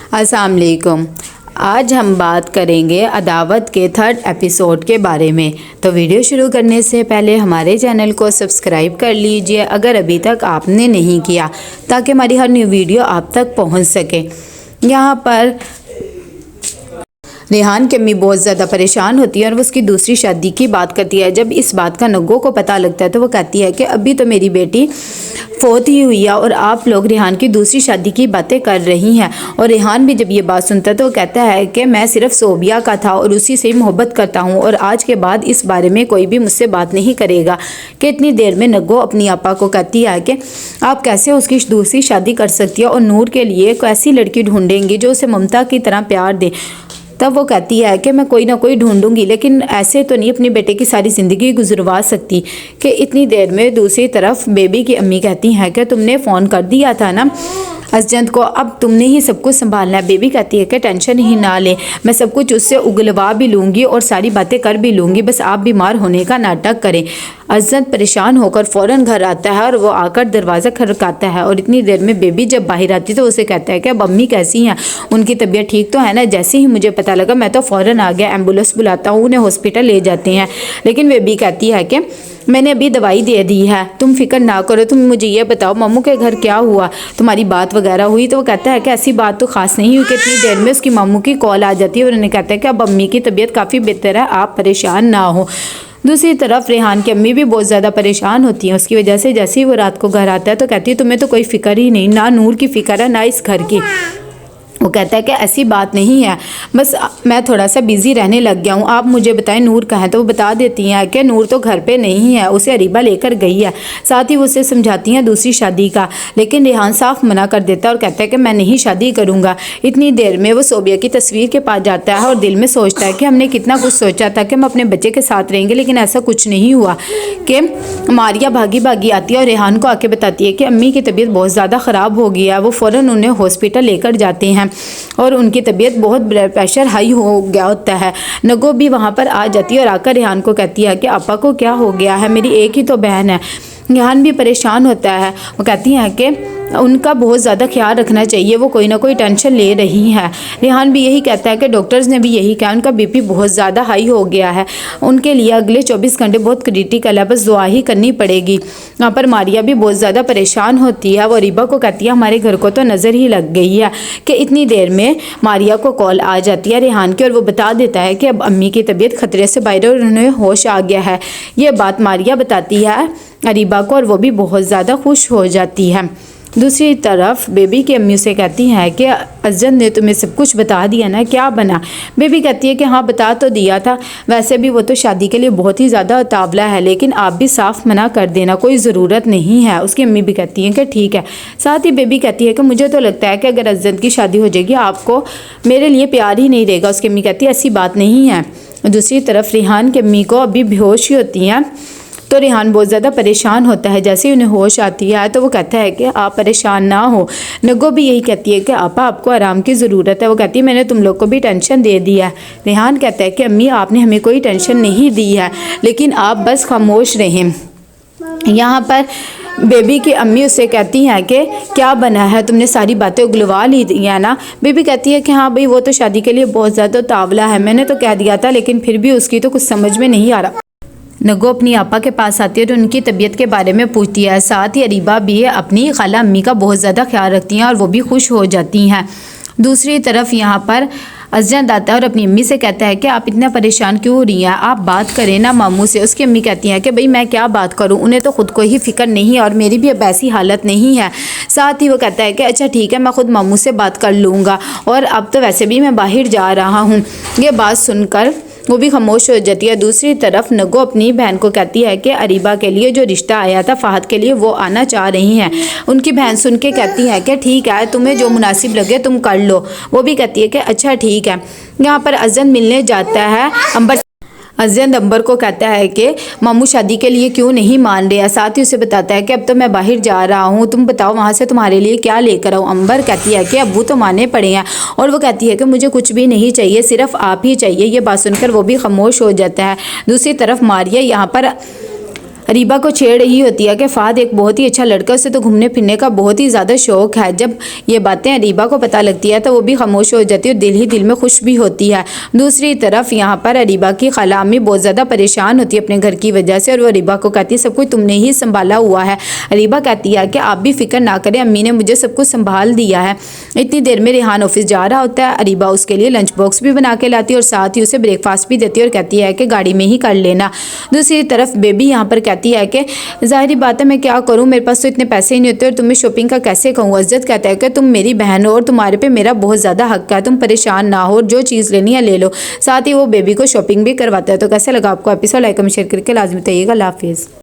अस्सलाम वालेकुम। आज हम बात करेंगे अदावत के 3rd एपिसोड के बारे में। तो वीडियो शुरू करने से पहले हमारे चैनल को सब्सक्राइब कर लीजिए अगर अभी तक आपने नहीं किया, ताकि हमारी हर न्यू वीडियो आप तक पहुंच सके। यहाँ पर रेहान की अम्मी बहुत ज़्यादा परेशान होती है और वो उसकी दूसरी शादी की बात करती है। जब इस बात का नग्गो को पता लगता है तो वो कहती है कि अभी तो मेरी बेटी फोत ही हुई है और आप लोग रेहान की दूसरी शादी की बातें कर रही हैं। और रेहान भी जब ये बात सुनता है तो वो कहता है कि मैं सिर्फ सोबिया का था और उसी से मोहब्बत करता हूँ और आज के बाद इस बारे में कोई भी मुझसे बात नहीं करेगा। कि इतनी देर में नग्गो अपनी आपा को कहती है कि आप कैसे उसकी दूसरी शादी कर सकती है और नूर के लिए एक ऐसी लड़की ढूंढेंगी जो उसे ममता की तरह प्यार दे। तब वो कहती है कि मैं कोई ना कोई ढूंढूंगी, लेकिन ऐसे तो नहीं अपने बेटे की सारी ज़िंदगी गुजरवा सकती। कि इतनी देर में दूसरी तरफ बेबी की अम्मी कहती हैं कि तुमने फ़ोन कर दिया था ना असजद को, अब तुमने ही सब कुछ संभालना है। बेबी कहती है कि टेंशन ही ना ले, मैं सब कुछ उससे उगलवा भी लूँगी और सारी बातें कर भी लूँगी, बस आप बीमार होने का नाटक करें। असजद परेशान होकर फ़ौरन घर आता है और वो आकर दरवाज़ा खड़काता है। और इतनी देर में बेबी जब बाहर आती है तो उसे कहता है कि अब अम्मी कैसी हैं, उनकी तबीयत ठीक तो है ना। जैसे ही मुझे पता लगा मैं तो फ़ौरन आ गया, एम्बुलेंस बुलाता हूँ, उन्हें हॉस्पिटल ले जाते हैं। लेकिन बेबी कहती है कि मैंने अभी दवाई दे दी है, तुम फिक्र ना करो, तुम मुझे ये बताओ मामू के घर क्या हुआ, तुम्हारी बात वगैरह हुई। तो वो कहता है कि ऐसी बात तो खास नहीं हुई। कि इतनी देर में उसकी मामू की कॉल आ जाती है और उन्हें कहता है कि अब अम्मी की तबीयत काफ़ी बेहतर है, आप परेशान ना हो। दूसरी तरफ रेहान की अम्मी भी बहुत ज़्यादा परेशान होती हैं उसकी वजह से। जैसे ही वो रात को घर आता है तो कहती है तुम्हें तो कोई फ़िक्र ही नहीं, ना नूर की फ़िक्र है ना इस घर की। वो कहता है कि ऐसी बात नहीं है, बस मैं थोड़ा सा बिज़ी रहने लग गया हूँ, आप मुझे बताएं नूर कहाँ है। तो वो बता देती हैं कि नूर तो घर पे नहीं है, उसे अरीबा लेकर गई है। साथ ही वो उसे समझाती हैं दूसरी शादी का, लेकिन रेहान साफ मना कर देता है और कहता है कि मैं नहीं शादी करूँगा। इतनी देर में वो सोबिया की तस्वीर के पास जाता है और दिल में सोचता है कि हमने कितना कुछ सोचा था कि हम अपने बच्चे के साथ रहेंगे, लेकिन ऐसा कुछ नहीं हुआ। कि मारिया भागी भागी आती है और रेहान को आके बताती है कि अम्मी की तबीयत बहुत ज़्यादा ख़राब हो गई है। वो फ़ौरन उन्हें हॉस्पिटल लेकर जाते हैं और उनकी तबीयत बहुत ब्लड प्रेशर हाई हो गया होता है। नगो भी वहाँ पर आ जाती है और आकर रेहान को कहती है कि आपा को क्या हो गया है, मेरी एक ही तो बहन है। रेहान भी परेशान होता है। वो कहती हैं कि उनका बहुत ज़्यादा ख्याल रखना चाहिए, वो कोई ना कोई टेंशन ले रही है। रेहान भी यही कहता है कि डॉक्टर्स ने भी यही कहा, उनका बीपी बहुत ज़्यादा हाई हो गया है, उनके लिए अगले 24 घंटे बहुत क्रिटिकल है, बस दुआ ही करनी पड़ेगी। यहाँ पर मारिया भी बहुत ज़्यादा परेशान होती है। वो रीबा को कहती है हमारे घर को तो नज़र ही लग गई है। कि इतनी देर में मारिया को कॉल आ जाती है रेहान की और वो बता देता है कि अब अम्मी की तबीयत खतरे से बाहर और उन्हें होश आ गया है। ये बात मारिया बताती है अरीबा को और वो भी बहुत ज़्यादा खुश हो जाती है। दूसरी तरफ बेबी की अम्मी से कहती हैं कि असजद ने तुम्हें सब कुछ बता दिया ना, क्या बना। बेबी कहती है कि हाँ बता तो दिया था, वैसे भी वो तो शादी के लिए बहुत ही ज़्यादा उतावला है, लेकिन आप भी साफ मना कर देना, कोई ज़रूरत नहीं है। उसकी अम्मी भी कहती हैं कि ठीक है। साथ ही बेबी कहती है कि मुझे तो लगता है कि अगर असजद की शादी हो जाएगी आपको मेरे लिए प्यार ही नहीं रहेगा। उसकी अम्मी कहती है ऐसी बात नहीं है। दूसरी तरफ रेहान की अम्मी को अभी बेहोश ही होती हैं तो रेहान बहुत ज़्यादा परेशान होता है। जैसे ही उन्हें होश आती है तो वो कहता है कि आप परेशान ना हो। नगो भी यही कहती है कि आपा आपको आराम की ज़रूरत है। वो कहती है मैंने तुम लोग को भी टेंशन दे दी है। रेहान कहता है कि अम्मी आपने हमें कोई टेंशन नहीं दी है, लेकिन आप बस खामोश रहें। यहाँ पर बेबी की अम्मी उससे कहती हैं कि क्या बना है, तुमने सारी बातें उगलवा ली है ना। बेबी कहती है कि हाँ भाई वो तो शादी के लिए बहुत ज़्यादा तावला है, मैंने तो कह दिया था, लेकिन फिर भी उसकी तो कुछ समझ में नहीं आ रहा। नगो अपनी आपा के पास आती है और उनकी तबीयत के बारे में पूछती है। साथ ही अरीबा भी अपनी खाला अम्मी का बहुत ज़्यादा ख्याल रखती हैं और वो भी खुश हो जाती हैं। दूसरी तरफ यहाँ पर असजद आता है और अपनी अम्मी से कहता है कि आप इतना परेशान क्यों हो रही हैं, आप बात करें ना मामू से। उसकी अम्मी कहती हैं कि भाई मैं क्या बात करूं, उन्हें तो ख़ुद को ही फ़िक्र नहीं है और मेरी भी अब ऐसी हालत नहीं है। साथ ही वो कहता है कि अच्छा ठीक है मैं ख़ुद मामू से बात कर लूँगा और अब तो वैसे भी मैं बाहर जा रहा हूँ। ये बात सुनकर वो भी खामोश हो जाती है। दूसरी तरफ नगो अपनी बहन को कहती है कि अरीबा के लिए जो रिश्ता आया था फ़हद के लिए वो आना चाह रही हैं। उनकी बहन सुन के कहती है कि ठीक है तुम्हें जो मुनासिब लगे तुम कर लो। वो भी कहती है कि अच्छा ठीक है। यहाँ पर असजद मिलने जाता है अंबर। असजद अंबर को कहता है कि मामू शादी के लिए क्यों नहीं मान रहे हैं। साथ ही उसे बताता है कि अब तो मैं बाहर जा रहा हूँ, तुम बताओ वहाँ से तुम्हारे लिए क्या लेकर आऊँ। अंबर कहती है कि अब्बू तो माने पड़े हैं और वो कहती है कि मुझे कुछ भी नहीं चाहिए, सिर्फ आप ही चाहिए। ये बात सुनकर वो भी खामोश हो जाता है। दूसरी तरफ मारिया यहाँ पर अरीबा को छेड़ रही होती है कि फ़ाद एक बहुत ही अच्छा लड़का, उसे तो घूमने फिरने का बहुत ही ज़्यादा शौक है। जब ये बातें अरीबा को पता लगती है तो वो भी खामोश हो जाती है और दिल ही दिल में खुश भी होती है। दूसरी तरफ यहाँ पर अरीबा की खाला अम्मी बहुत ज़्यादा परेशान होती है अपने घर की वजह से और वो अरीबा को कहती है सब कुछ तुमने ही संभाला हुआ है। अरीबा कहती है कि आप भी फिक्र ना करें, अम्मी ने मुझे सब कुछ संभाल दिया है। इतनी देर में रेहान ऑफिस जा रहा होता है। अरीबा उसके लिए लंच बॉक्स भी बना के लाती है और साथ ही उसे ब्रेकफास्ट भी देती है और कहती है कि गाड़ी में ही कर लेना। दूसरी तरफ बेबी यहाँ पर कहती है कि ज़ाहिर बात है मैं क्या करूँ, मेरे पास तो इतने पैसे ही नहीं होते और तुम्हें शॉपिंग का कैसे कहूँ। इज्जत कहता है कि तुम मेरी बहन हो और तुम्हारे पे मेरा बहुत ज़्यादा हक है, तुम परेशान ना हो, जो चीज़ लेनी है ले लो। साथ ही वो बेबी को शॉपिंग भी करवाता है। तो कैसे लगा आपको एपिसोड, लाइक कमेंट शेयर करके लाजमी बताइएगा। अल्लाह हाफिज़।